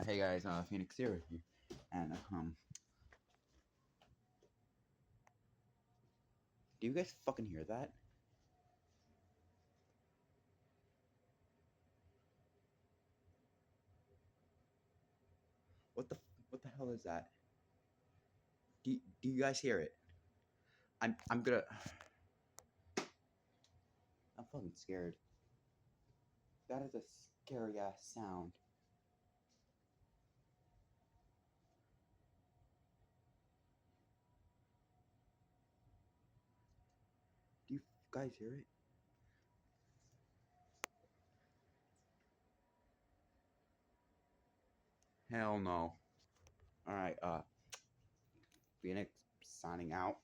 Hey guys, Phoenix Zero here, and do you guys fucking hear that? What the what the hell is that? Do you guys hear it? I'm gonna. I'm fucking scared. That is a scary ass sound. Do you guys hear it? Hell no. All right, Phoenix signing out.